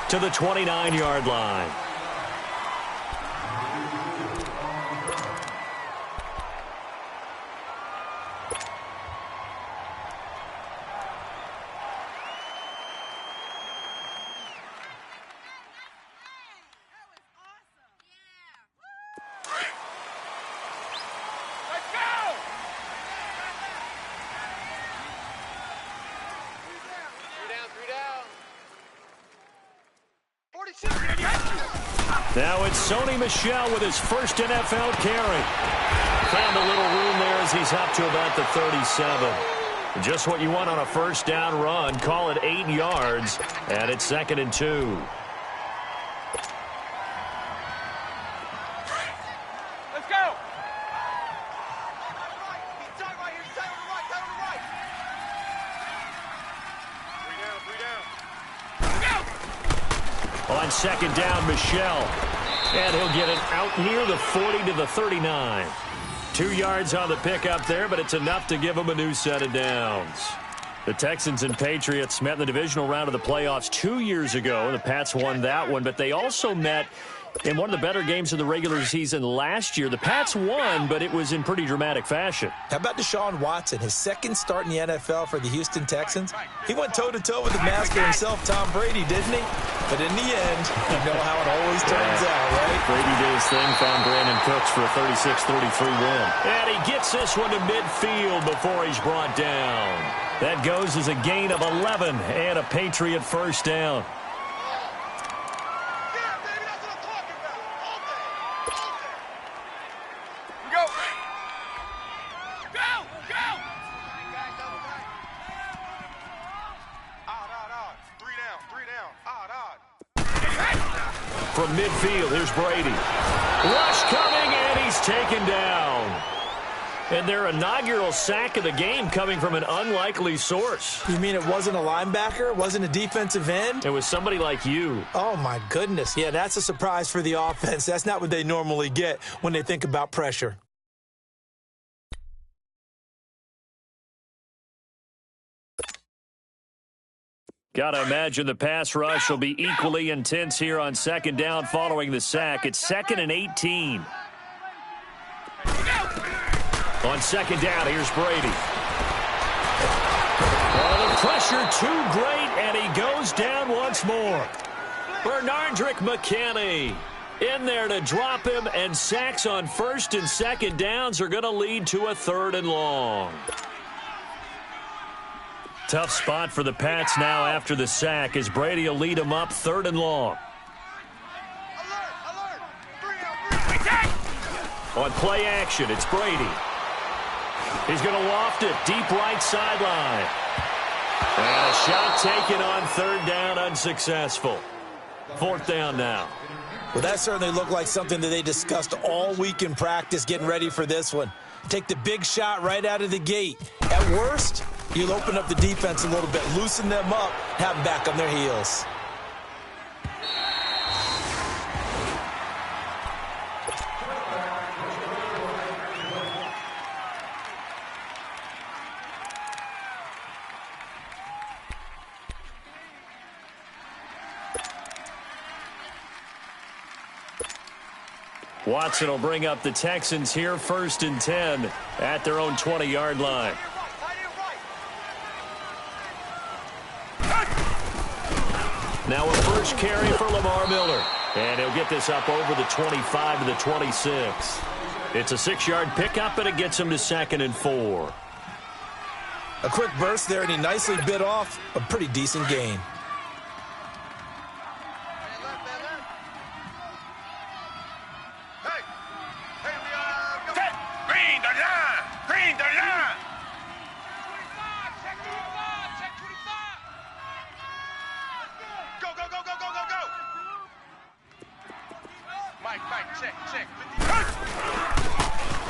to the 29-yard line. Now it's Sony Michel with his first NFL carry. Found a little room there as he's up to about the 37. Just what you want on a first down run. Call it 8 yards, and it's 2nd and 2. Let's go! On 2nd down, Michel. And he'll get it out near the 40 to the 39. 2 yards on the pickup there, but it's enough to give them a new set of downs. The Texans and Patriots met in the divisional round of the playoffs 2 years ago. The Pats won that one, but they also met in one of the better games of the regular season last year. The Pats won, but it was in pretty dramatic fashion. How about Deshaun Watson, his second start in the NFL for the Houston Texans? He went toe-to-toe with the master himself, Tom Brady, didn't he? But in the end, you know how it always turns out, right? Brady did his thing, found Brandon Cooks for a 36-33 win. And he gets this one to midfield before he's brought down. That goes as a gain of 11 and a Patriot first down. From midfield, here's Brady. Rush coming, and he's taken down. And their inaugural sack of the game coming from an unlikely source. You mean it wasn't a linebacker? It wasn't a defensive end? It was somebody like you. Oh, my goodness. Yeah, that's a surprise for the offense. That's not what they normally get when they think about pressure. Got to imagine the pass rush will be equally intense here on 2nd down following the sack. It's 2nd and 18. On 2nd down, here's Brady. Oh, the pressure too great, and he goes down once more. Bernardrick McKinney in there to drop him, and sacks on 1st and 2nd downs are going to lead to a 3rd and long. Tough spot for the Pats now after the sack as Brady will lead them up 3rd and long. On play action, it's Brady. He's going to loft it deep right sideline. And a shot taken on 3rd down, unsuccessful. 4th down now. Well, that certainly looked like something that they discussed all week in practice getting ready for this one. Take the big shot right out of the gate. At worst, you'll open up the defense a little bit, loosen them up, have them back on their heels. Watson will bring up the Texans here 1st and 10 at their own 20-yard line. Now a first carry for Lamar Miller. And he'll get this up over the 25 to the 26. It's a 6-yard pickup, and it gets him to 2nd and 4. A quick burst there, and he nicely bit off a pretty decent gain.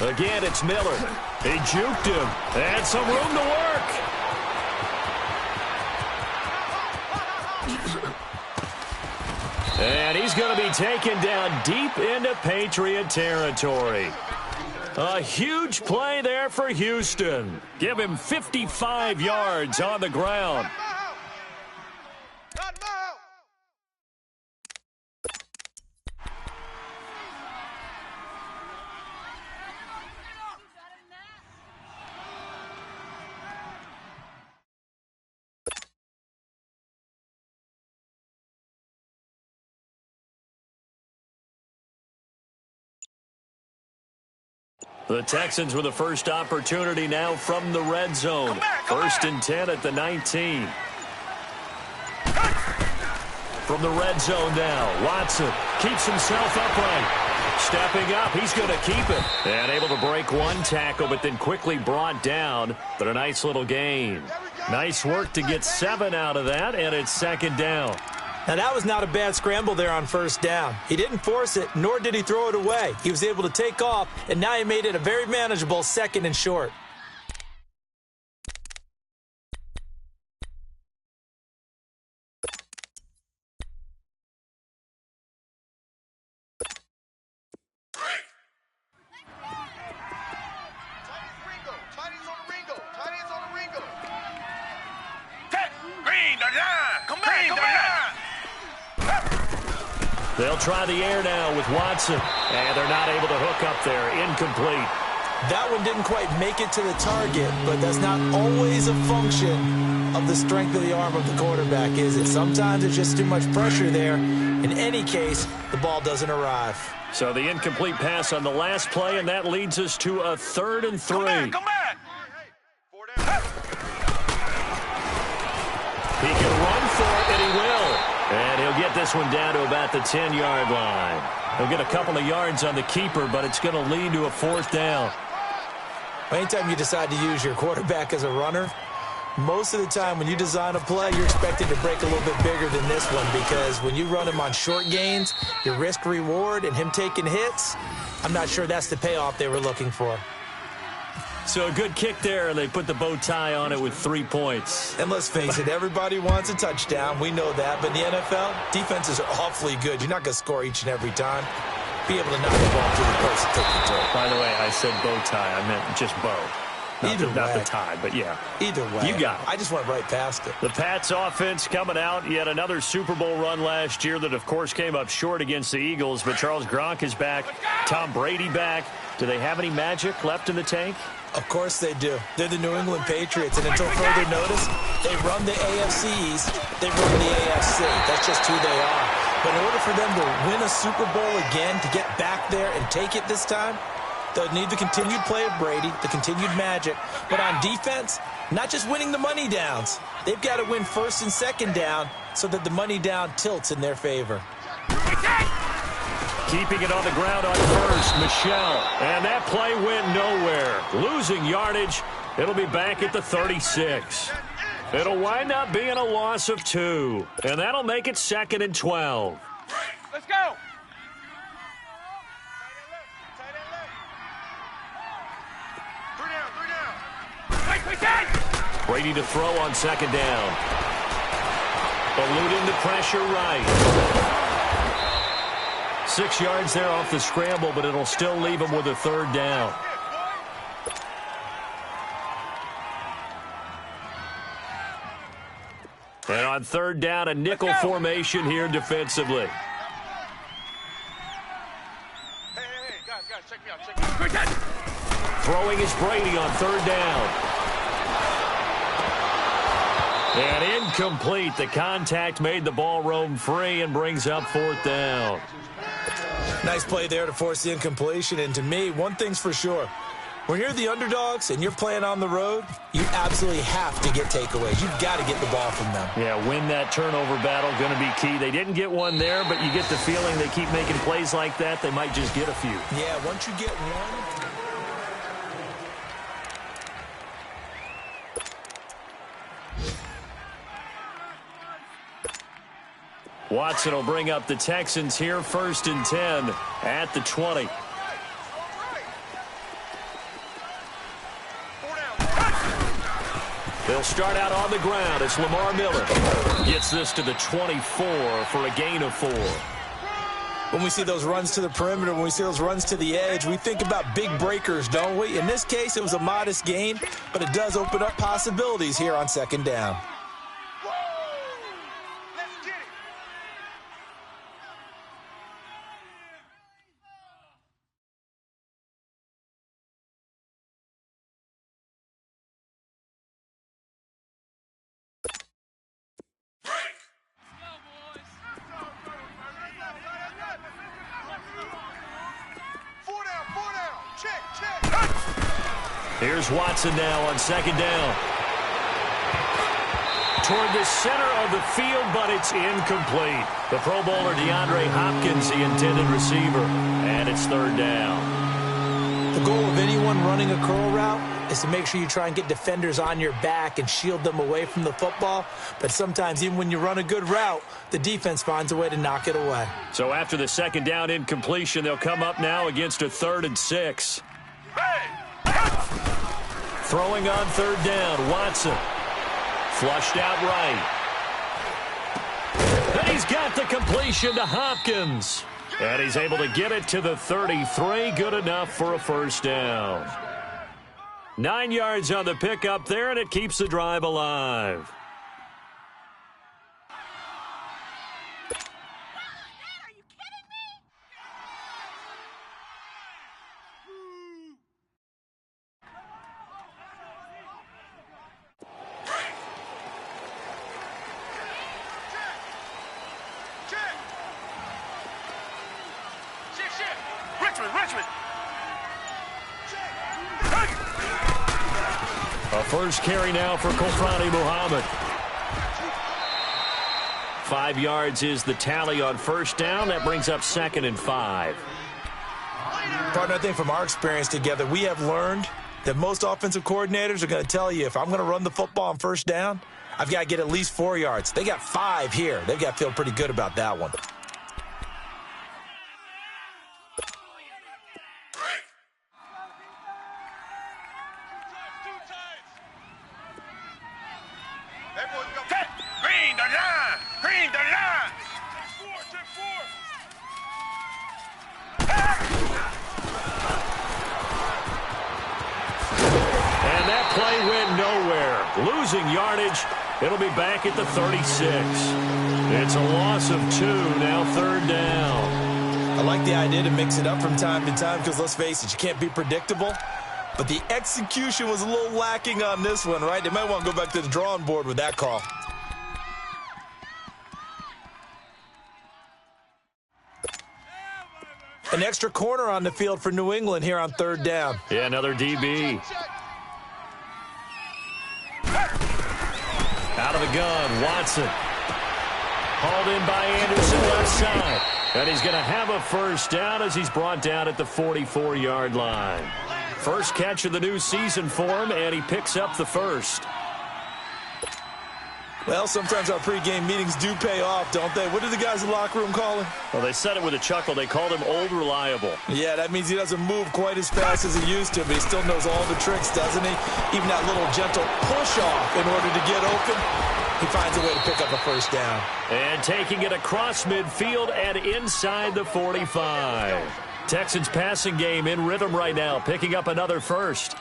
Again, it's Miller. He juked him. And some room to work. And he's going to be taken down deep into Patriot territory. A huge play there for Houston. Give him 55 yards on the ground. The Texans with the first opportunity now from the red zone. First and 10 at the 19. From the red zone now, Watson keeps himself upright. Stepping up, he's going to keep it. And able to break one tackle, but then quickly brought down. But a nice little gain. Nice work to get 7 out of that, and it's second down. Now, that was not a bad scramble there on first down. He didn't force it, nor did he throw it away. He was able to take off, and now he made it a very manageable second and short. They'll try the air now with Watson, and they're not able to hook up there. Incomplete. That one didn't quite make it to the target, but that's not always a function of the strength of the arm of the quarterback, is it? Sometimes it's just too much pressure there. In any case, the ball doesn't arrive. So the incomplete pass on the last play, and that leads us to a 3rd and 3. Come back. He can run for it, and he will. And he'll get this one down to about the 10-yard line. He'll get a couple of yards on the keeper, but it's going to lead to a 4th down. Anytime you decide to use your quarterback as a runner, most of the time when you design a play, you're expected to break a little bit bigger than this one, because when you run him on short gains, your risk-reward and him taking hits, I'm not sure that's the payoff they were looking for. So a good kick there, and they put the bow tie on it with 3 points. And let's face it, everybody wants a touchdown. We know that. But in the NFL, defenses are awfully good. You're not going to score each and every time. Be able to knock the ball through the post and take the toe. By the way, I said bow tie. I meant just bow. Not the tie, but yeah. Either way. You got it. I just went right past it. The Pats offense coming out. Yet another Super Bowl run last year that, of course, came up short against the Eagles. But Charles Gronk is back. Tom Brady back. Do they have any magic left in the tank? Of course they do. They're the New England Patriots, and until further notice, they run the AFC East, they run the AFC. That's just who they are. But in order for them to win a Super Bowl again, to get back there and take it this time, they'll need the continued play of Brady, the continued magic. But on defense, not just winning the money downs. They've got to win 1st and 2nd down so that the money down tilts in their favor. Keeping it on the ground on first, Michelle. And that play went nowhere. Losing yardage. It'll be back at the 36. It'll wind up being a loss of 2. And that'll make it 2nd and 12. Let's go. Three down. Brady to throw on 2nd down. Eluding the pressure right. 6 yards there off the scramble, but it'll still leave him with a 3rd down. And on 3rd down, a nickel formation here defensively. Hey, guys, check me out. Throwing is Brady on 3rd down. And incomplete. The contact made the ball roam free and brings up 4th down. Nice play there to force the incompletion. And to me, one thing's for sure. When you're the underdogs and you're playing on the road, you absolutely have to get takeaways. You've got to get the ball from them. Yeah, win that turnover battle, going to be key. They didn't get one there, but you get the feeling they keep making plays like that, they might just get a few. Yeah, once you get one. Watson will bring up the Texans here, 1st and 10 at the 20. They'll start out on the ground. It's Lamar Miller. Gets this to the 24 for a gain of 4. When we see those runs to the perimeter, when we see those runs to the edge, we think about big breakers, don't we? In this case, it was a modest gain, but it does open up possibilities here on 2nd down. Check. Here's Watson now on second down. Toward the center of the field, but it's incomplete. The Pro Bowler DeAndre Hopkins, the intended receiver, and it's third down. The goal of anyone running a curl route is to make sure you try and get defenders on your back and shield them away from the football. But sometimes, even when you run a good route, the defense finds a way to knock it away. So after the second down incompletion, they'll come up now against a 3rd and 6. Throwing on third down, Watson. Flushed out right. And he's got the completion to Hopkins. And he's able to get it to the 33. Good enough for a first down. 9 yards on the pickup there, and it keeps the drive alive. Richmond. A first carry now for Kofrani Muhammad. 5 yards is the tally on first down. That brings up 2nd and 5. Partner, I think from our experience together, we have learned that most offensive coordinators are going to tell you, if I'm going to run the football on first down, I've got to get at least 4 yards. They got 5 here. They've got to feel pretty good about that one. Green the line. And that play went nowhere. Losing yardage. It'll be back at the 36. It's a loss of 2, now third down. I like the idea to mix it up from time to time because, let's face it, you can't be predictable. But the execution was a little lacking on this one, right? They might want to go back to the drawing board with that call. An extra corner on the field for New England here on third down. Yeah, another DB. Out of the gun, Watson. Hauled in by Anderson left side. And he's going to have a first down as he's brought down at the 44-yard line. First catch of the new season for him, and he picks up the first. Well, sometimes our pregame meetings do pay off, don't they? What do the guys in the locker room call him? Well, they said it with a chuckle. They called him Old Reliable. Yeah, that means he doesn't move quite as fast as he used to, but he still knows all the tricks, doesn't he? Even that little gentle push-off in order to get open, he finds a way to pick up a first down. And taking it across midfield and inside the 45. Texans passing game in rhythm right now, picking up another first.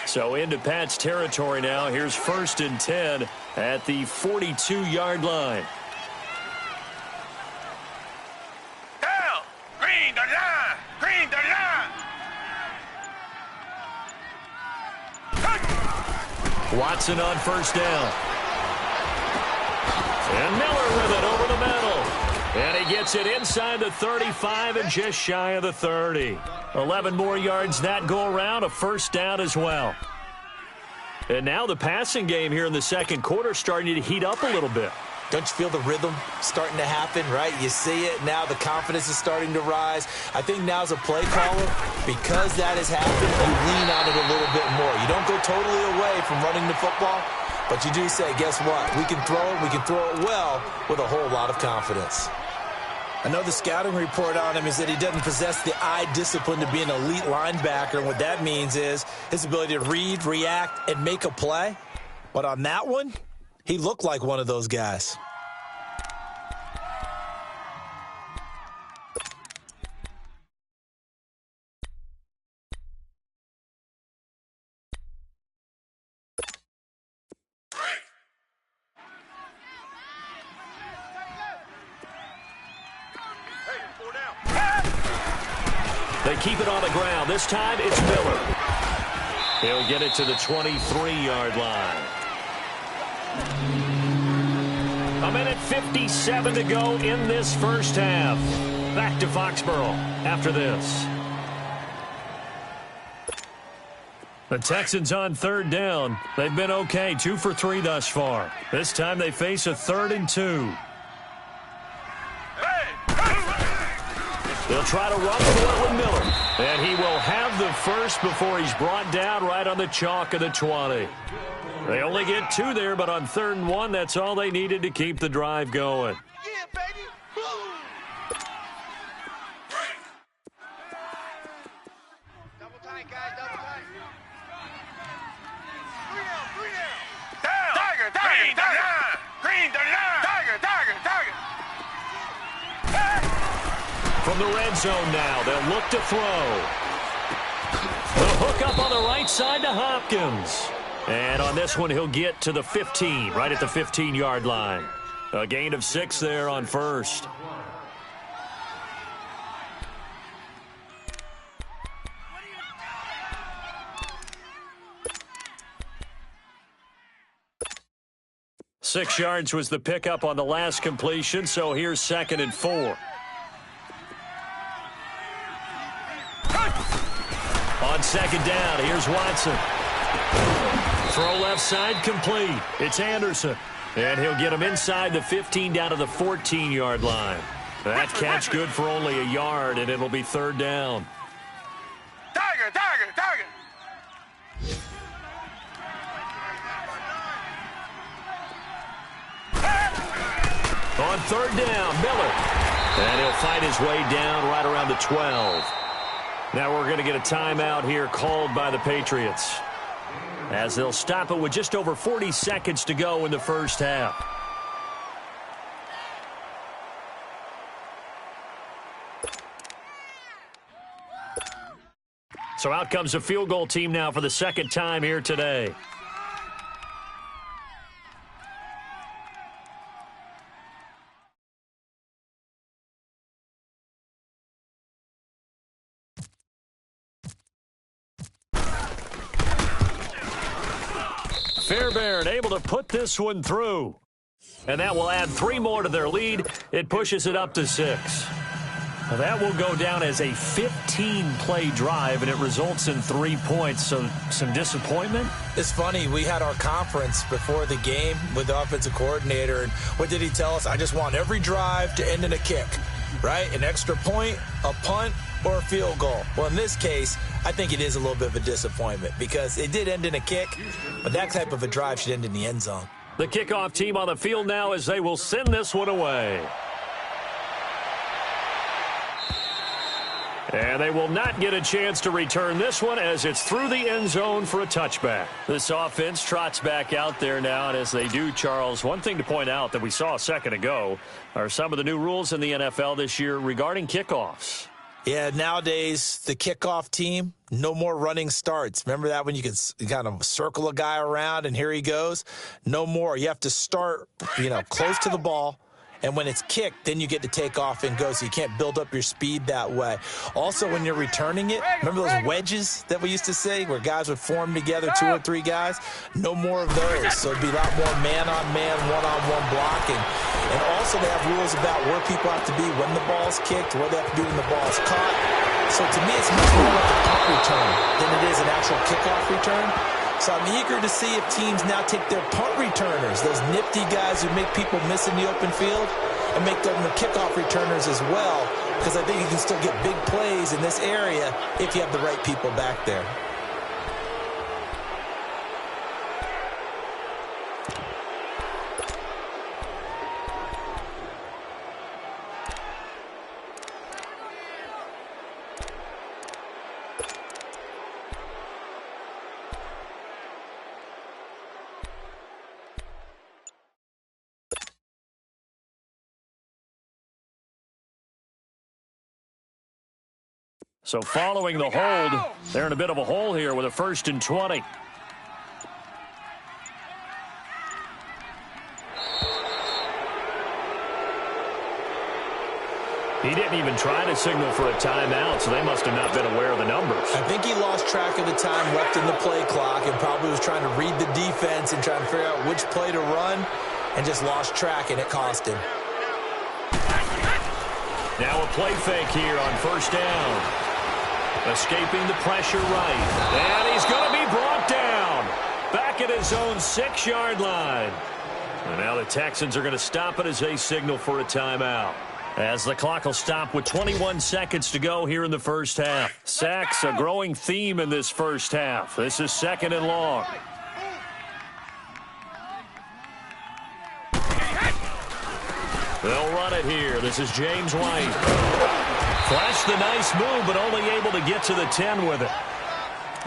So into Pat's territory now. Here's 1st and 10 at the 42-yard line. Down. Green the line. Green the line. Watson on first down. And Miller with it over the middle. And he gets it inside the 35 and just shy of the 30. 11 more yards that go around, a first down as well. And now the passing game here in the second quarter starting to heat up a little bit. Don't you feel the rhythm starting to happen, right? You see it. Now the confidence is starting to rise. I think now as a play caller, because that has happened, you lean on it a little bit more. You don't go totally away from running the football, but you do say, guess what? We can throw it well with a whole lot of confidence. I know the scouting report on him is that he doesn't possess the eye discipline to be an elite linebacker, and what that means is his ability to read, react, and make a play. But on that one, he looked like one of those guys. They keep it on the ground. This time it's Miller. He'll get it to the 23-yard line. A minute 57 to go in this first half. Back to Foxborough after this. The Texans on third down. They've been okay, 2 for 3 thus far. This time they face a 3rd and 2. They'll try to run for it with Miller. And he will have the first before he's brought down right on the chalk of the 20. They only get 2 there, but on 3rd and 1, that's all they needed to keep the drive going. Yeah, baby. Double tight, guys. Double tight. 3 down. Down. Tiger. Green 39. Green 39. Tiger. From the red zone now, they'll look to throw. The hook up on the right side to Hopkins. And on this one, he'll get to the 15, right at the 15-yard line. A gain of 6 there on first. Six yards was the pickup on the last completion, so here's 2nd and 4. On 2nd down, here's Watson. Throw left side complete. It's Anderson. And he'll get him inside the 15 down to the 14-yard line. That catch good for only a yard, and it'll be 3rd down. Tiger. On 3rd down, Miller. And he'll fight his way down right around the 12. Now we're going to get a timeout here called by the Patriots, as they'll stop it with just over 40 seconds to go in the first half. So out comes a field goal team now for the 2nd time here today. Fairbairn able to put this one through. And that will add 3 more to their lead. It pushes it up to 6. Now that will go down as a 15-play drive, and it results in 3 points. So some disappointment? It's funny. We had our conference before the game with the offensive coordinator, and what did he tell us? I just want every drive to end in a kick, right? An extra point, a punt, or a field goal. Well, in this case, I think it is a little bit of a disappointment because it did end in a kick, but that type of a drive should end in the end zone. The kickoff team on the field now as they will send this one away. And they will not get a chance to return this one as it's through the end zone for a touchback. This offense trots back out there now, and as they do, Charles, one thing to point out that we saw a second ago are some of the new rules in the NFL this year regarding kickoffs. Yeah, nowadays, the kickoff team, no more running starts. Remember that when you could kind of circle a guy around and here he goes? No more. You have to start, close to the ball. And when it's kicked, then you get to take off and go, so you can't build up your speed that way. Also, when you're returning it, remember those wedges that we used to say where guys would form together, 2 or 3 guys? No more of those. So it'd be a lot more man-on-man, one-on-one blocking. And also they have rules about where people have to be when the ball's kicked, where they have to be when the ball's caught. So to me, it's much more like a punt return than it is an actual kickoff return. So I'm eager to see if teams now take their punt returners, those nifty guys who make people miss in the open field, and make them the kickoff returners as well, because I think you can still get big plays in this area if you have the right people back there. So following the hold, they're in a bit of a hole here with a 1st and 20. He didn't even try to signal for a timeout, so they must have not been aware of the numbers. I think he lost track of the time left in the play clock and probably was trying to read the defense and trying to figure out which play to run and just lost track, and it cost him. Now a play fake here on first down. Escaping the pressure right. And he's going to be brought down. Back at his own 6-yard line. And now the Texans are going to stop it as they signal for a timeout. As the clock will stop with 21 seconds to go here in the first half. Sacks, a growing theme in this first half. This is 2nd and long. They'll run it here. This is James White. Flashed the nice move, but only able to get to the 10 with it.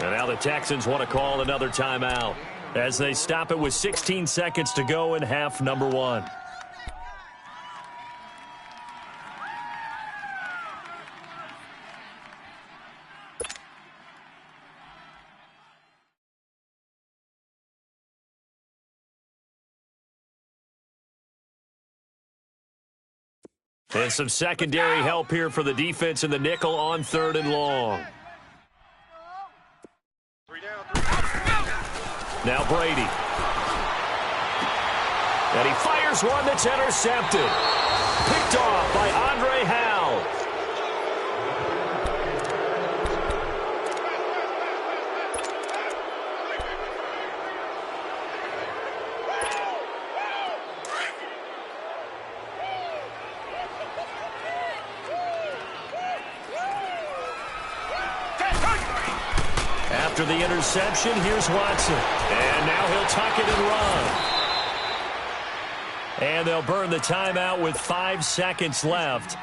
And now the Texans want to call another timeout as they stop it with 16 seconds to go in half number 1. And some secondary help here for the defense in the nickel on 3rd and long. Now Brady. And he fires one that's intercepted. Picked off by Andre Howell. After the interception, here's Watson. And now he'll tuck it and run. And they'll burn the timeout with 5 seconds left.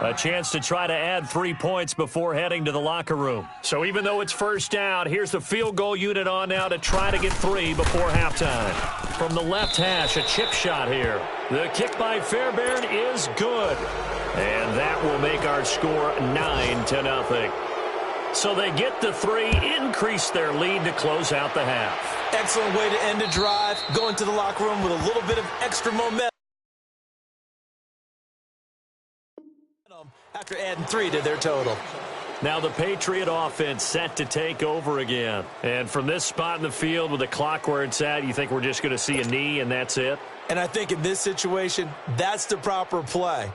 A chance to try to add 3 points before heading to the locker room. So even though it's first down, here's the field goal unit on now to try to get 3 before halftime. From the left hash, a chip shot here. The kick by Fairbairn is good. And that will make our score 9-0. So they get the 3, increase their lead to close out the half. Excellent way to end a drive. Go into the locker room with a little bit of extra momentum after adding 3 to their total. Now the Patriot offense set to take over again. And from this spot in the field with the clock where it's at, you think we're just going to see a knee and that's it? And I think in this situation, that's the proper play.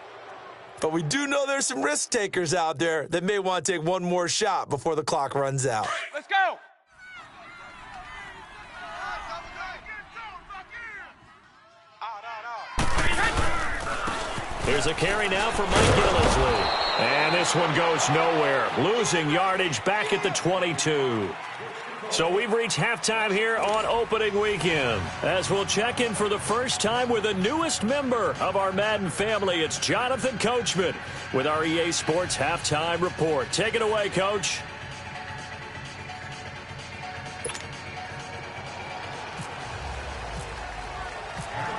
But we do know there's some risk takers out there that may want to take one more shot before the clock runs out. Let's go. Here's a carry now for Mike Gillisley. And this one goes nowhere. Losing yardage back at the 22. So we've reached halftime here on opening weekend. As we'll check in for the first time with the newest member of our Madden family, it's Jonathan Coachman with our EA Sports Halftime Report. Take it away, Coach.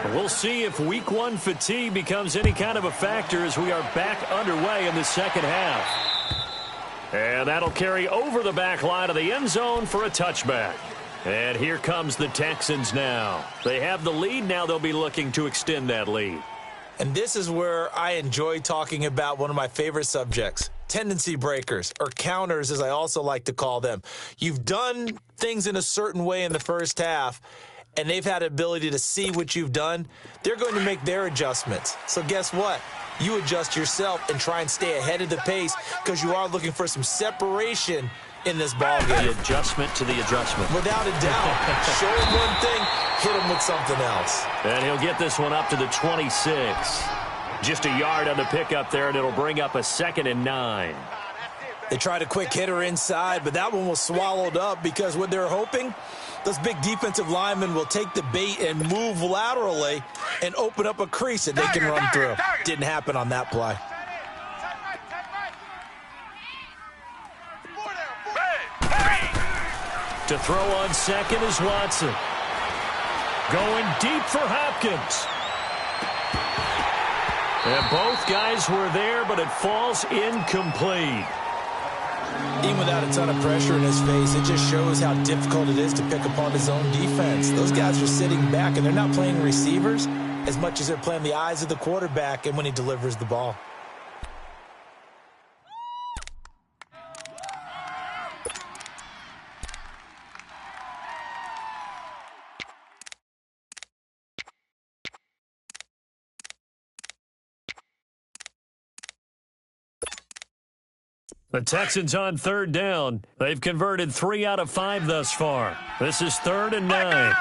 We'll see if Week 1 fatigue becomes any kind of a factor as we are back underway in the second half. And that'll carry over the back line of the end zone for a touchback. And here comes the Texans now. They have the lead. Now they'll be looking to extend that lead. And this is where I enjoy talking about one of my favorite subjects, tendency breakers, or counters as I also like to call them. You've done things in a certain way in the first half, and they've had the ability to see what you've done. They're going to make their adjustments. So guess what? You adjust yourself and try and stay ahead of the pace because you are looking for some separation in this ball game. The adjustment to the adjustment. Without a doubt. Show him one thing, hit him with something else. And he'll get this one up to the 26. Just a yard on the pickup there, and it'll bring up a 2nd and 9. They tried a quick hitter inside, but that one was swallowed up because what they're hoping, those big defensive linemen will take the bait and move laterally and open up a crease that they can run through. Didn't happen on that play. To throw on second is Watson. Going deep for Hopkins. And both guys were there, but it falls incomplete. Even without a ton of pressure in his face, it just shows how difficult it is to pick upon his own defense. Those guys are sitting back, and they're not playing receivers as much as they're playing the eyes of the quarterback and when he delivers the ball. The Texans on third down. They've converted 3 out of 5 thus far. This is 3rd and 9.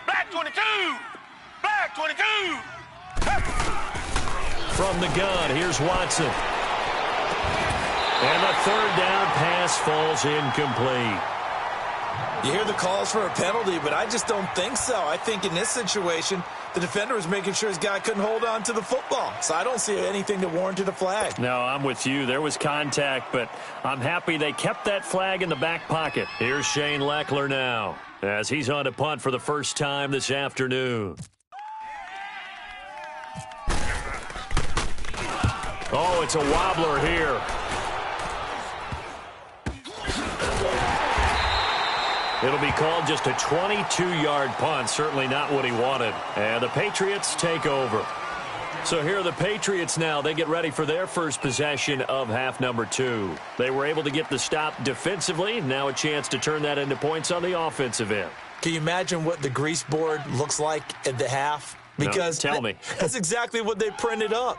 Black 22. Black 22. From the gun, here's Watson. And the 3rd down pass falls incomplete. You hear the calls for a penalty, but I just don't think so. I think in this situation, the defender was making sure his guy couldn't hold on to the football. So I don't see anything that warranted a flag. No, I'm with you. There was contact, but I'm happy they kept that flag in the back pocket. Here's Shane Leckler now, as he's on to punt for the first time this afternoon. Oh, it's a wobbler here. It'll be called just a 22-yard punt. Certainly not what he wanted. And the Patriots take over. So here are the Patriots now. They get ready for their first possession of half number 2. They were able to get the stop defensively. Now a chance to turn that into points on the offensive end. Can you imagine what the grease board looks like at the half? Because no, tell me. That's exactly what they printed up.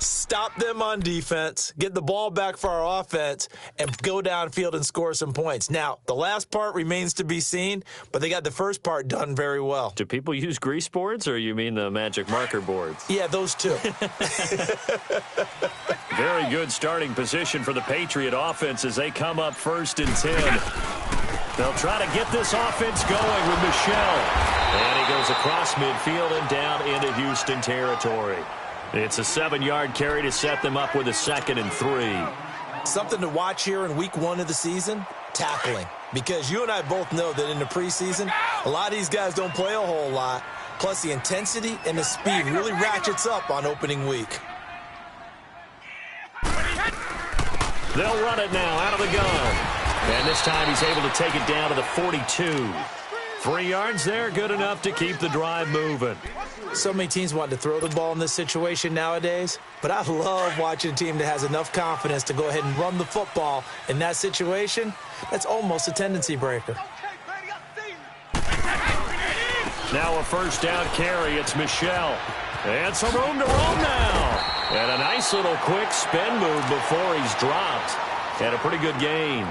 Stop them on defense, get the ball back for our offense, and go downfield and score some points. Now, the last part remains to be seen, but they got the first part done very well. Do people use grease boards, or you mean the magic marker boards? Yeah, those two. Very good starting position for the Patriot offense as they come up 1st and 10. They'll try to get this offense going with Michel. And he goes across midfield and down into Houston territory. It's a 7-yard carry to set them up with a 2nd and 3. Something to watch here in week 1 of the season, tackling. Because you and I both know that in the preseason, a lot of these guys don't play a whole lot. Plus the intensity and the speed really ratchets up on opening week. They'll run it now out of the gun. And this time he's able to take it down to the 42. 3 yards there, good enough to keep the drive moving. So many teams want to throw the ball in this situation nowadays, but I love watching a team that has enough confidence to go ahead and run the football. In that situation, that's almost a tendency breaker. Now a 1st down carry, it's Michel. And some room to roam now. And a nice little quick spin move before he's dropped. And a pretty good gain.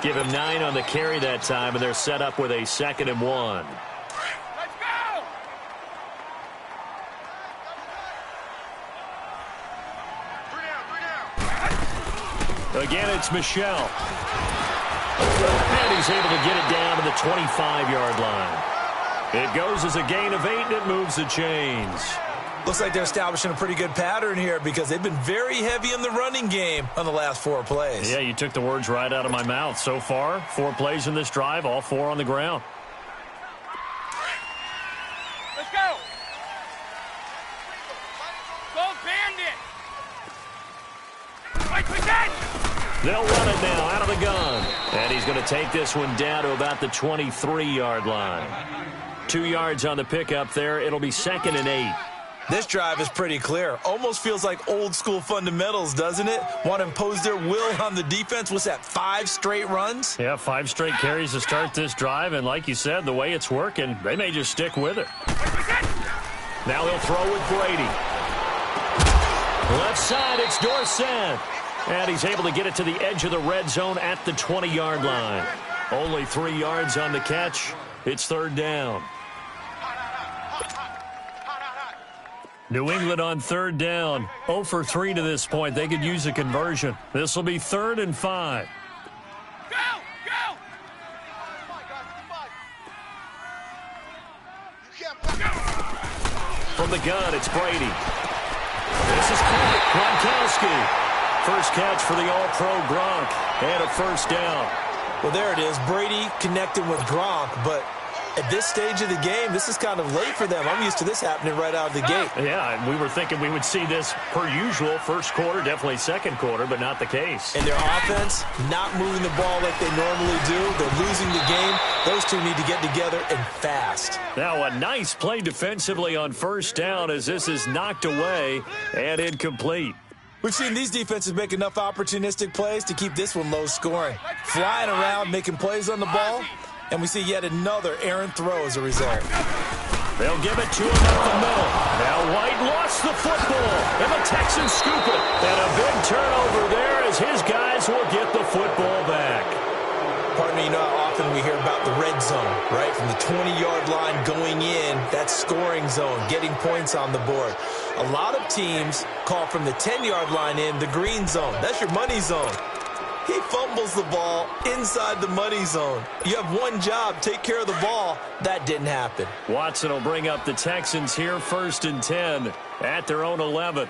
Give him 9 on the carry that time, and they're set up with a 2nd and 1. Again, it's Michel. And he's able to get it down to the 25-yard line. It goes as a gain of 8, and it moves the chains. Looks like they're establishing a pretty good pattern here because they've been very heavy in the running game on the last 4 plays. Yeah, you took the words right out of my mouth. So far, 4 plays in this drive, all 4 on the ground. Let's go. Go Bandit. They'll run it now out of the gun. And he's going to take this one down to about the 23-yard line. 2 yards on the pickup there. It'll be 2nd and 8. This drive is pretty clear. Almost feels like old school fundamentals, doesn't it? Want to impose their will on the defense. What's that, 5 straight runs? Yeah, 5 straight carries to start this drive. And like you said, the way it's working, they may just stick with it. Now he'll throw with Brady. Left side, it's Dorsett. And he's able to get it to the edge of the red zone at the 20-yard line. Only 3 yards on the catch. It's 3rd down. New England on 3rd down. 0 for 3 to this point. They could use a conversion. This will be 3rd and 5. Go! Go! From the gun, it's Brady. This is Gronkowski. First catch for the All-Pro Gronk. And a 1st down. Well, there it is. Brady connecting with Gronk, but at this stage of the game, this is kind of late for them. I'm used to this happening right out of the gate. Yeah, and we were thinking we would see this per usual. 1st quarter, definitely 2nd quarter, but not the case. And their offense not moving the ball like they normally do. They're losing the game. Those two need to get together and fast. Now a nice play defensively on 1st down as this is knocked away and incomplete. We've seen these defenses make enough opportunistic plays to keep this one low scoring. Flying around, making plays on the ball, and we see yet another errant throw as a result. They'll give it to him up the middle. Now White lost the football, and the Texans scoop it. And a big turnover there as his guys will get the football back. Partner, you know how often we hear about the red zone, right? From the 20-yard line going in, that's scoring zone, getting points on the board. A lot of teams call from the 10-yard line in the green zone. That's your money zone. He fumbles the ball inside the money zone. You have one job, take care of the ball. That didn't happen. Watson will bring up the Texans here, 1st and 10 at their own 11.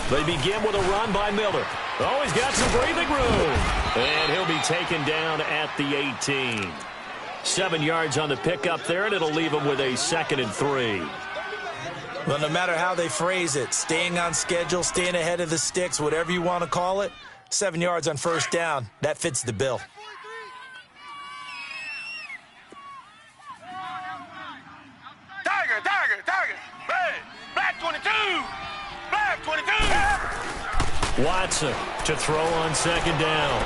They begin with a run by Miller. Oh, he's got some breathing room. And he'll be taken down at the 18. 7 yards on the pickup there, and it'll leave him with a 2nd and 3. Well, no matter how they phrase it, staying on schedule, staying ahead of the sticks, whatever you want to call it, 7 yards on 1st down, that fits the bill. Tiger, tiger, tiger. Red, black 22. Black 22. Watson to throw on 2nd down.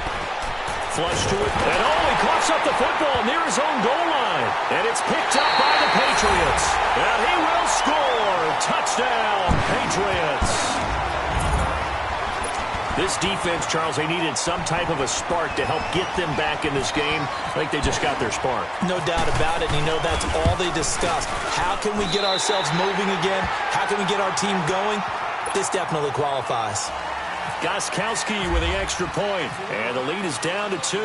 Flush to it, and he coughs up the football near his own goal line. And it's picked up by the Patriots. And he will score. Touchdown, Patriots. This defense, Charles, they needed some type of a spark to help get them back in this game. I think they just got their spark. No doubt about it, and you know that's all they discussed. How can we get ourselves moving again? How can we get our team going? This definitely qualifies. Gostkowski with the extra point, and the lead is down to 2.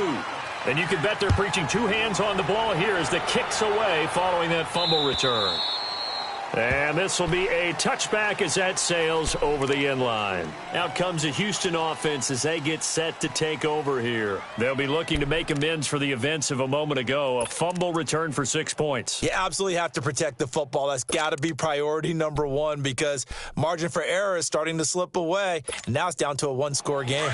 And you can bet they're preaching 2 hands on the ball here as the kick's away following that fumble return. And this will be a touchback as that sails over the end line. Out comes the Houston offense as they get set to take over here. They'll be looking to make amends for the events of a moment ago. A fumble return for 6 points. You absolutely have to protect the football. That's got to be priority number 1 because margin for error is starting to slip away. And now it's down to a 1-score game.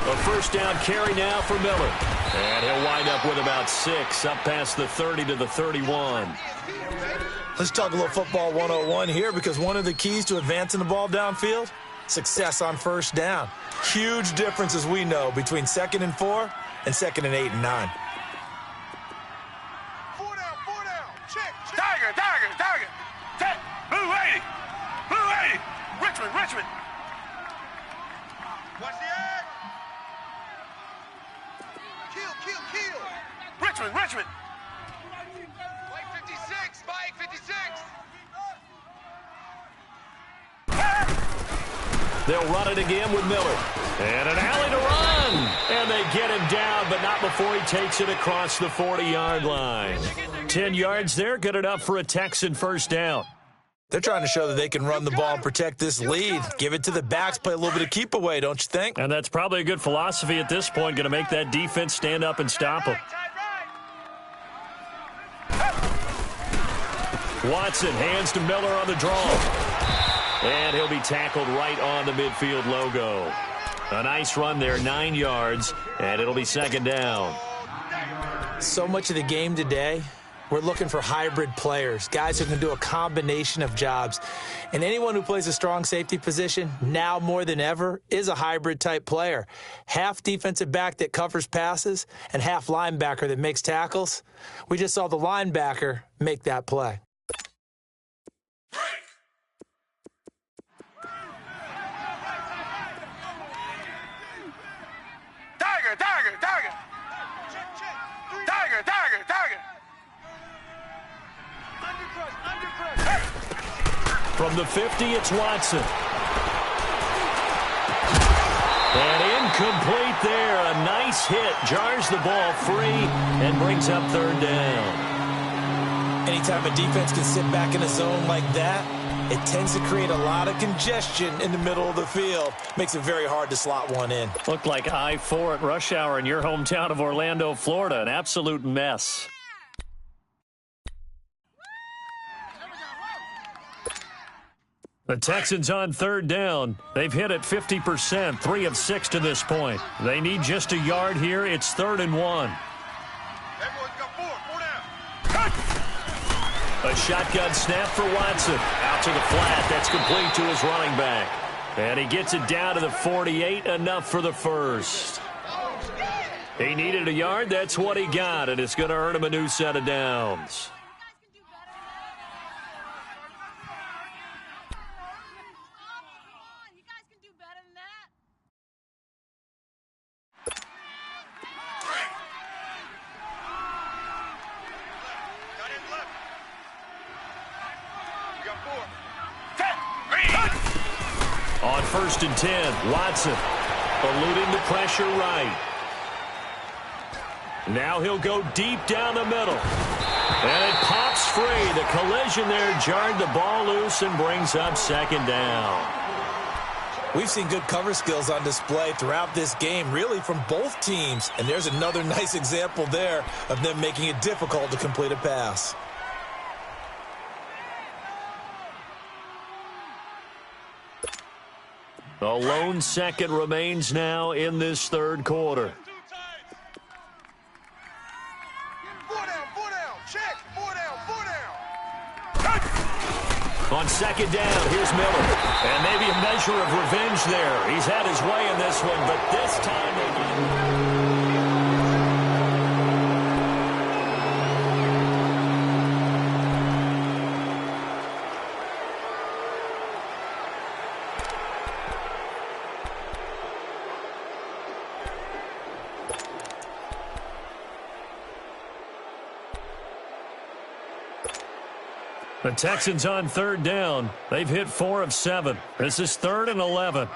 A 1st down carry now for Miller. And he'll wind up with about 6, up past the 30 to the 31. Let's talk a little football 101 here because one of the keys to advancing the ball downfield, success on 1st down. Huge difference, as we know, between 2nd and 4 and 2nd and 8 and 9. 4 down, 4 down. Check, check. Tiger, tiger, tiger. Check. Blue 80. Blue 80. Richmond, Richmond. Watch the egg. Kill. Richmond, Richmond. Mike 56, Mike 56. They'll run it again with Miller. And an alley to run. And they get him down, but not before he takes it across the 40-yard line. 10 yards there, good enough for a Texan 1st down. They're trying to show that they can run the ball and protect this lead. Give it to the backs, play a little bit of keep away, don't you think? And that's probably a good philosophy at this point, going to make that defense stand up and stop them. Watson hands to Miller on the draw. And he'll be tackled right on the midfield logo. A nice run there, 9 yards, and it'll be 2nd down. So much of the game today, we're looking for hybrid players, guys who can do a combination of jobs. And anyone who plays a strong safety position, now more than ever, is a hybrid-type player. Half defensive back that covers passes and half linebacker that makes tackles. We just saw the linebacker make that play. Tiger, tiger, tiger. Tiger, tiger, tiger. From the 50, it's Watson. And incomplete there. A nice hit. Jars the ball free and brings up 3rd down. Anytime a defense can sit back in a zone like that, it tends to create a lot of congestion in the middle of the field. Makes it very hard to slot one in. Looked like I-4 at rush hour in your hometown of Orlando, Florida. An absolute mess. The Texans on 3rd down. They've hit it 50%, 3 of 6 to this point. They need just a yard here. It's 3rd and 1. Everyone's got 4 down. A shotgun snap for Watson. Out to the flat. That's complete to his running back. And he gets it down to the 48, enough for the 1st. He needed a yard. That's what he got, and it's going to earn him a new set of downs. On 1st and 10, Watson eluding the pressure right. Now he'll go deep down the middle. And it pops free. The collision there jarred the ball loose and brings up 2nd down. We've seen good cover skills on display throughout this game, really from both teams. And there's another nice example there of them making it difficult to complete a pass. A lone second remains now in this 3rd quarter. 4 down, 4 down. Check. 4 down, 4 down. On 2nd down, here's Miller. And maybe a measure of revenge there. He's had his way in this one, but this time again. The Texans on 3rd down. They've hit 4 of 7. This is 3rd and 11.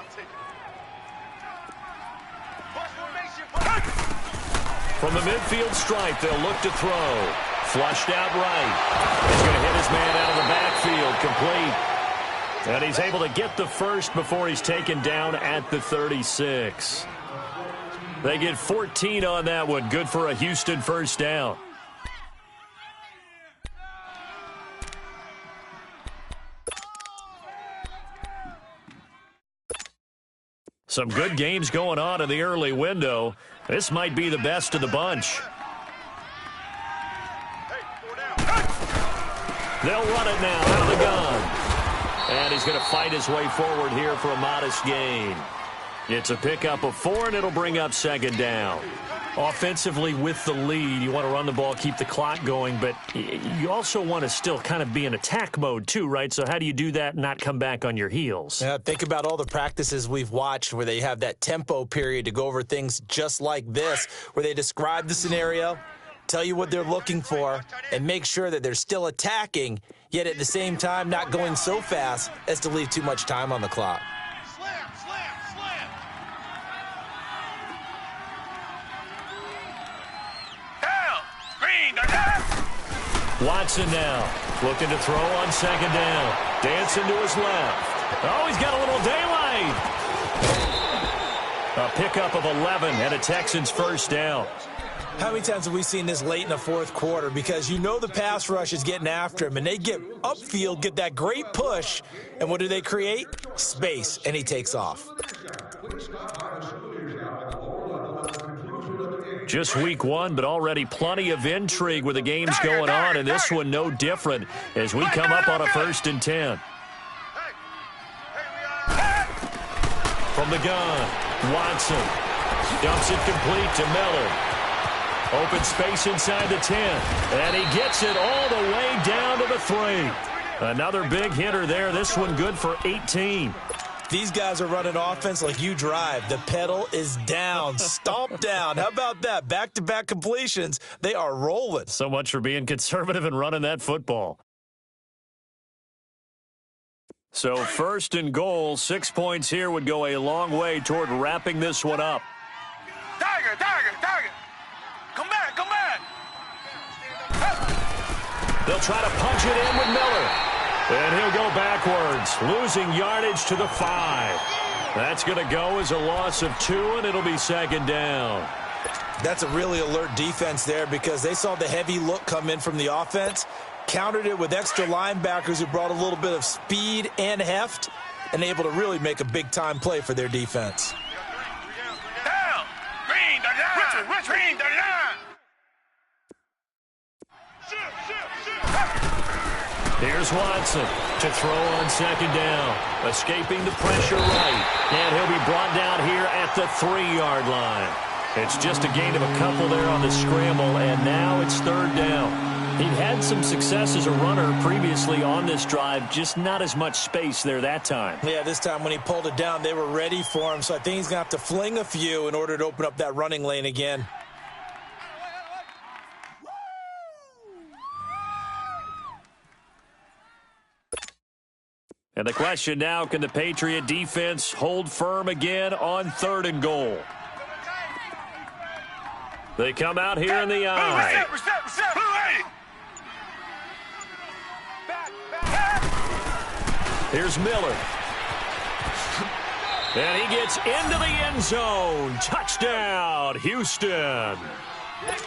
From the midfield stripe, they'll look to throw. Flushed out right. He's going to hit his man out of the backfield, complete. And he's able to get the first before he's taken down at the 36. They get 14 on that one. Good for a Houston 1st down. Some good games going on in the early window. This might be the best of the bunch. They'll run it now out of the gun. And he's going to fight his way forward here for a modest gain. It's a pickup of 4, and it'll bring up 2nd down. Offensively, with the lead, you want to run the ball, keep the clock going, but you also want to still kind of be in attack mode too, right? So how do you do that and not come back on your heels? Yeah, think about all the practices we've watched where they have that tempo period to go over things just like this, where they describe the scenario, tell you what they're looking for, and make sure that they're still attacking, yet at the same time not going so fast as to leave too much time on the clock. Watson now looking to throw on 2nd down. Dancing to his left. Oh, he's got a little daylight. A pickup of 11 and a Texans 1st down. How many times have we seen this late in the 4th quarter? Because you know the pass rush is getting after him, and they get upfield, get that great push, and what do they create? Space, and he takes off. Just week 1, but already plenty of intrigue with the games going on, and this one no different as we come up on a 1st and 10. From the gun, Watson dumps it complete to Miller. Open space inside the 10, and he gets it all the way down to the 3. Another big hitter there. This one good for 18. These guys are running offense like you drive. The pedal is down, stomp down. How about that? Back-to-back completions. They are rolling. So much for being conservative and running that football. So 1st and goal, 6 points here would go a long way toward wrapping this one up. Tiger, Tiger, Tiger. Come back, come back. They'll try to punch it in with Miller. And he'll go backwards, losing yardage to the 5. That's going to go as a loss of 2, and it'll be 2nd down. That's a really alert defense there because they saw the heavy look come in from the offense, countered it with extra linebackers who brought a little bit of speed and heft, and able to really make a big-time play for their defense. Down. Green, the line. Richard, Green, the line. Here's Watson to throw on 2nd down, escaping the pressure right, and he'll be brought down here at the 3-yard line. It's just a gain of a couple there on the scramble, and now it's third down. He'd had some success as a runner previously on this drive, just not as much space there that time. Yeah, this time when he pulled it down, they were ready for him, so I think he's going to have to fling a few in order to open up that running lane again. And the question now, can the Patriot defense hold firm again on 3rd and goal? They come out here in the eye. Here's Miller. And he gets into the end zone. Touchdown, Houston.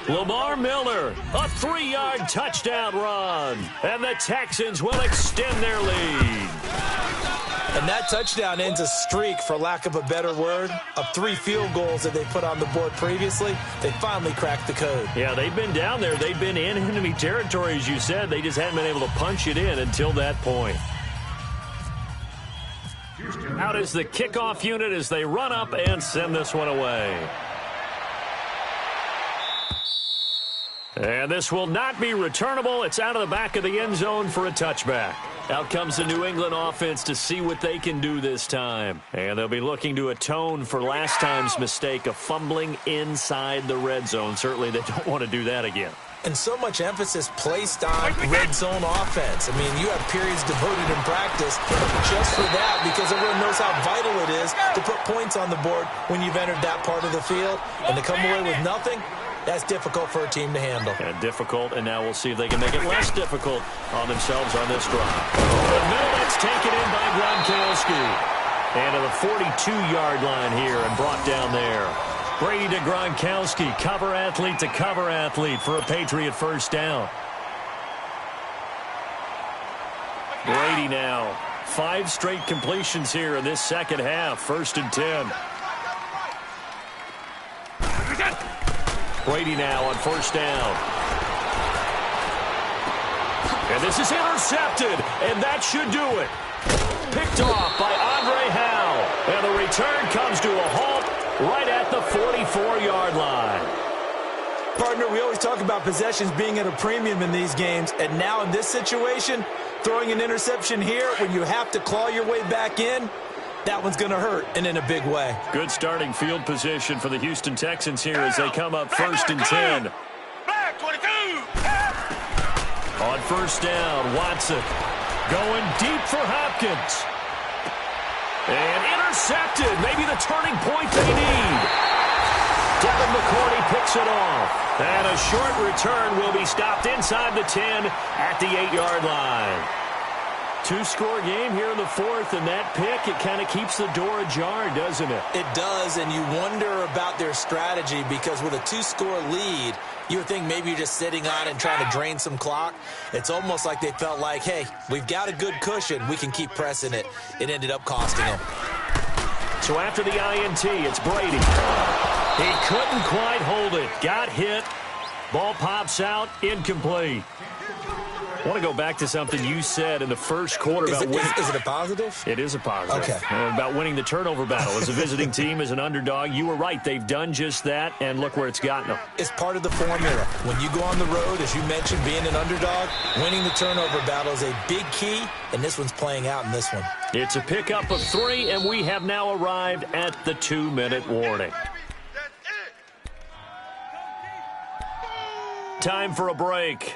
Lamar Miller, a 3-yard touchdown run. And the Texans will extend their lead. And that touchdown ends a streak, for lack of a better word, of 3 field goals that they put on the board previously. They finally cracked the code. Yeah, they've been down there. They've been in enemy territory, as you said. They just hadn't been able to punch it in until that point. Out is the kickoff unit as they run up and send this one away. And this will not be returnable. It's out of the back of the end zone for a touchback. Out comes the New England offense to see what they can do this time. And they'll be looking to atone for last time's mistake of fumbling inside the red zone. Certainly they don't want to do that again. And so much emphasis placed on red zone offense. I mean, you have periods devoted in practice just for that, because everyone knows how vital it is to put points on the board when you've entered that part of the field. And to come away with nothing, that's difficult for a team to handle. And difficult, and now we'll see if they can make it less difficult on themselves on this drive. The middle, it's taken in by Gronkowski. And to the 42-yard line here and brought down there. Brady to Gronkowski, cover athlete to cover athlete for a Patriot first down. Brady now, 5 straight completions here in this second half, 1st and 10. Brady now on 1st down. And this is intercepted, and that should do it. Picked off by Andre Howe. And the return comes to a halt right at the 44-yard line. Partner, we always talk about possessions being at a premium in these games, and now in this situation, throwing an interception here when you have to claw your way back in, that one's going to hurt, and in a big way. Good starting field position for the Houston Texans here as they come up 1st and 10. On 1st down, Watson going deep for Hopkins. And intercepted, maybe the turning point they need. Devin McCourty picks it off. And a short return will be stopped inside the 10 at the 8-yard line. 2-score game here in the 4th, and that pick, it kind of keeps the door ajar, doesn't it? It does, and you wonder about their strategy, because with a 2-score lead, you would think maybe you're just sitting on it and trying to drain some clock. It's almost like they felt like, hey, we've got a good cushion. We can keep pressing it. It ended up costing them. So after the INT, it's Brady. He couldn't quite hold it. Got hit. Ball pops out. Incomplete. I want to go back to something you said in the first quarter about winning. Is it a positive? It is a positive. Okay. About winning the turnover battle. As a visiting team, as an underdog, you were right. They've done just that, and look where it's gotten them. It's part of the formula. When you go on the road, as you mentioned, being an underdog, winning the turnover battle is a big key, and this one's playing out in this one. It's a pickup of 3, and we have now arrived at the 2-minute warning. Time for a break.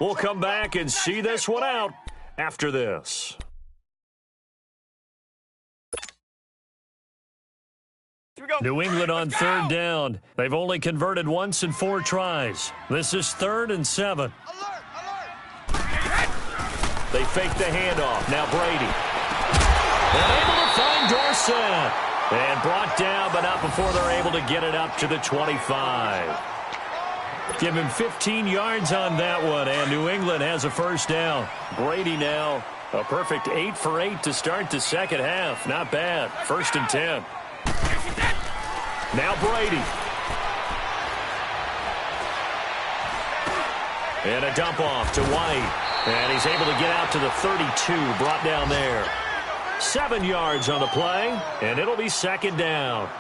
We'll come back and see this one out after this. New England on 3rd down. They've only converted once in 4 tries. This is 3rd and 7. They fake the handoff. Now Brady. And able to find Dorsett. And brought down, but not before they're able to get it up to the 25. Give him 15 yards on that one, and New England has a first down. Brady now, a perfect 8 for 8 to start the second half. Not bad. 1st and 10. Now Brady. And a dump off to White. And he's able to get out to the 32, brought down there. 7 yards on the play, and it'll be 2nd down.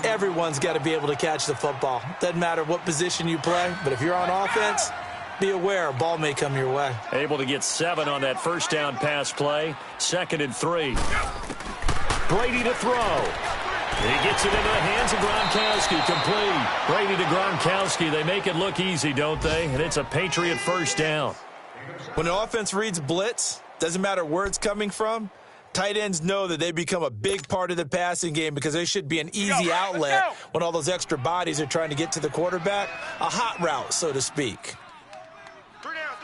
Everyone's got to be able to catch the football. Doesn't matter what position you play, but if you're on offense, be aware a ball may come your way. Able to get 7 on that first down pass play. 2nd and 3. Brady to throw. He gets it into the hands of Gronkowski. Complete. Brady to Gronkowski. They make it look easy, don't they? And it's a Patriot first down. When an offense reads blitz, doesn't matter where it's coming from, tight ends know that they become a big part of the passing game because they should be an easy outlet when all those extra bodies are trying to get to the quarterback. A hot route, so to speak. 3 down.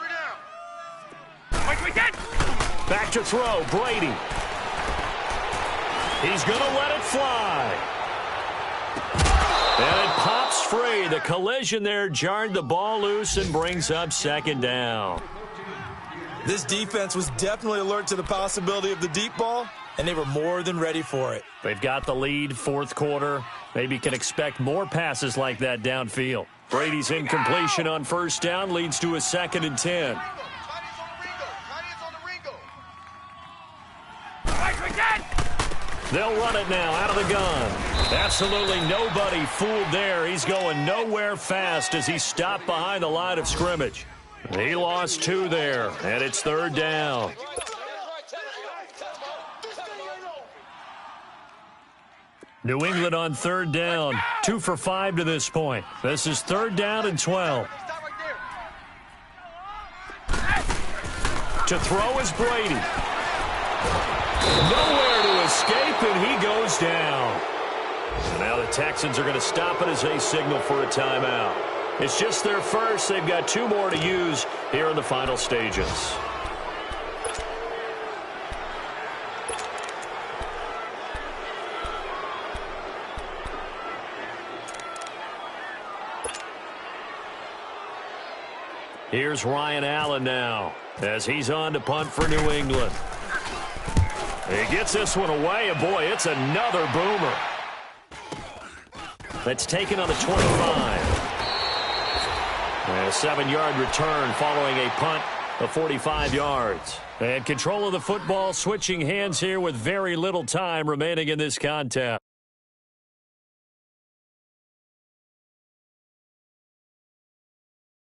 Wait, Back to throw. Brady. He's going to let it fly. And it pops free. The collision there jarred the ball loose and brings up 2nd down. This defense was definitely alert to the possibility of the deep ball, and they were more than ready for it. They've got the lead, 4th quarter. Maybe can expect more passes like that downfield. Brady's incompletion on first down leads to a 2nd and 10. They'll run it now out of the gun. Absolutely nobody fooled there. He's going nowhere fast as he stopped behind the line of scrimmage. He lost 2 there, and it's 3rd down. New England on 3rd down, 2 for 5 to this point. This is 3rd down and 12. To throw is Brady. Nowhere to escape, and he goes down. So now the Texans are going to stop it as they signal for a timeout. It's just their first. They've got 2 more to use here in the final stages. Here's Ryan Allen now as he's on to punt for New England. He gets this one away, and boy, it's another boomer. That's taken on the 25. And a 7-yard return following a punt of 45 yards. And control of the football switching hands here with very little time remaining in this contest.